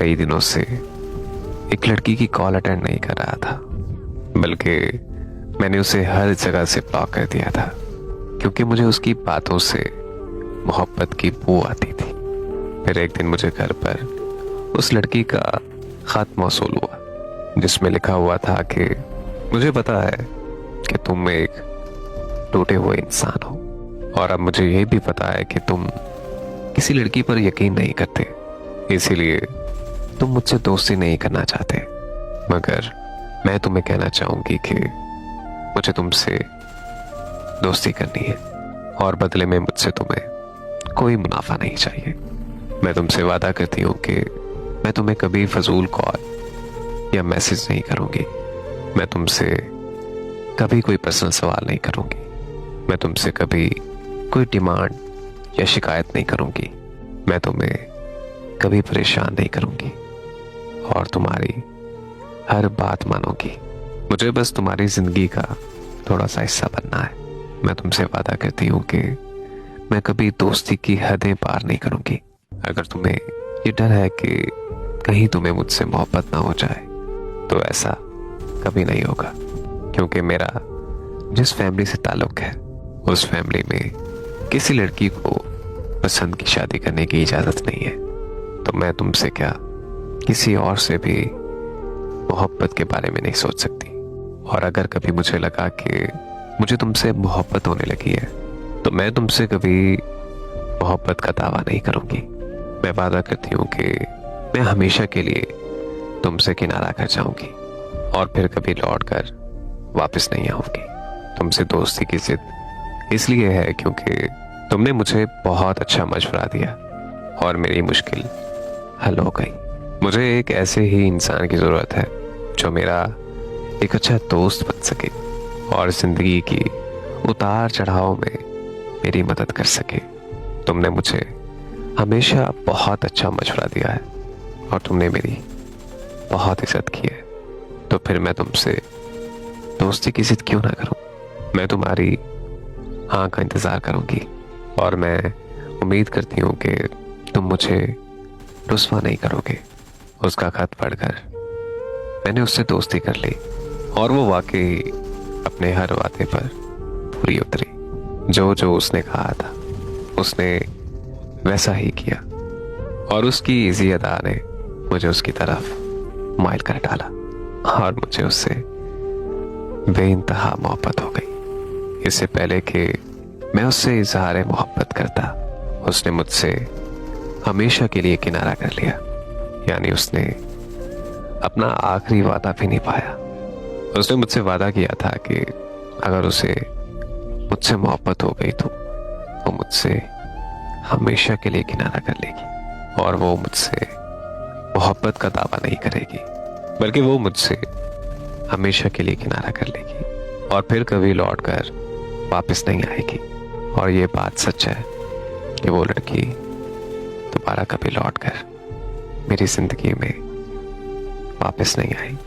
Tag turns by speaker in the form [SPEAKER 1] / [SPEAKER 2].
[SPEAKER 1] कई दिनों से एक लड़की की कॉल अटेंड नहीं कर रहा था, बल्कि मैंने उसे हर जगह से ब्लॉक कर दिया था, क्योंकि मुझे उसकी बातों से मोहब्बत की बू आती थी। फिर एक दिन मुझे घर पर उस लड़की का खत मौसूल हुआ, जिसमें लिखा हुआ था कि मुझे पता है कि तुम एक टूटे हुए इंसान हो, और अब मुझे यह भी पता है कि तुम किसी लड़की पर यकीन नहीं करते, इसीलिए तुम मुझसे दोस्ती नहीं करना चाहते। मगर मैं तुम्हें कहना चाहूंगी कि मुझे तुमसे दोस्ती करनी है, और बदले में मुझसे तुम्हें कोई मुनाफा नहीं चाहिए। मैं तुमसे वादा करती हूँ कि मैं तुम्हें कभी फजूल कॉल या मैसेज नहीं करूंगी। मैं तुमसे कभी कोई पर्सनल सवाल नहीं करूंगी। मैं तुमसे कभी कोई डिमांड या शिकायत नहीं करूंगी। मैं तुम्हें कभी परेशान नहीं करूंगी और तुम्हारी हर बात मानूंगी। मुझे बस तुम्हारी जिंदगी का थोड़ा सा हिस्सा बनना है। मैं तुमसे वादा करती हूँ कि मैं कभी दोस्ती की हदें पार नहीं करूंगी। अगर तुम्हें ये डर है कि कहीं तुम्हें मुझसे मोहब्बत ना हो जाए, तो ऐसा कभी नहीं होगा, क्योंकि मेरा जिस फैमिली से ताल्लुक है, उस फैमिली में किसी लड़की को पसंद की शादी करने की इजाजत नहीं है। तो मैं तुमसे क्या किसी और से भी मोहब्बत के बारे में नहीं सोच सकती। और अगर कभी मुझे लगा कि मुझे तुमसे मोहब्बत होने लगी है, तो मैं तुमसे कभी मोहब्बत का दावा नहीं करूंगी। मैं वादा करती हूँ कि मैं हमेशा के लिए तुमसे किनारा कर जाऊंगी और फिर कभी लौट कर वापस नहीं आऊंगी। तुमसे दोस्ती की जिद इसलिए है क्योंकि तुमने मुझे बहुत अच्छा मशवरा दिया और मेरी मुश्किल हल हो गई। मुझे एक ऐसे ही इंसान की ज़रूरत है जो मेरा एक अच्छा दोस्त बन सके और ज़िंदगी की उतार चढ़ाव में मेरी मदद कर सके। तुमने मुझे हमेशा बहुत अच्छा मशवरा दिया है और तुमने मेरी बहुत इज्जत की है, तो फिर मैं तुमसे दोस्ती की जिद क्यों ना करूं। मैं तुम्हारी हाँ का इंतज़ार करूंगी और मैं उम्मीद करती हूँ कि तुम मुझे रुस्वा नहीं करोगे। उसका खत पढ़कर मैंने उससे दोस्ती कर ली और वो वाकई अपने हर वादे पर पूरी उतरी। जो जो उसने कहा था उसने वैसा ही किया और उसकी इजी अदा ने मुझे उसकी तरफ माइल कर डाला और मुझे उससे बेइंतहा मोहब्बत हो गई। इससे पहले कि मैं उससे इजहार मोहब्बत करता, उसने मुझसे हमेशा के लिए किनारा कर लिया। यानी उसने अपना आखिरी वादा भी निभाया। उसने मुझसे वादा किया था कि अगर उसे मुझसे मोहब्बत हो गई तो वो मुझसे हमेशा के लिए किनारा कर लेगी और वो मुझसे मोहब्बत का दावा नहीं करेगी, बल्कि वो मुझसे हमेशा के लिए किनारा कर लेगी और फिर कभी लौट कर वापस नहीं आएगी। और ये बात सच है कि वो लड़की दोबारा कभी लौट कर मेरी जिंदगी में वापस नहीं आई।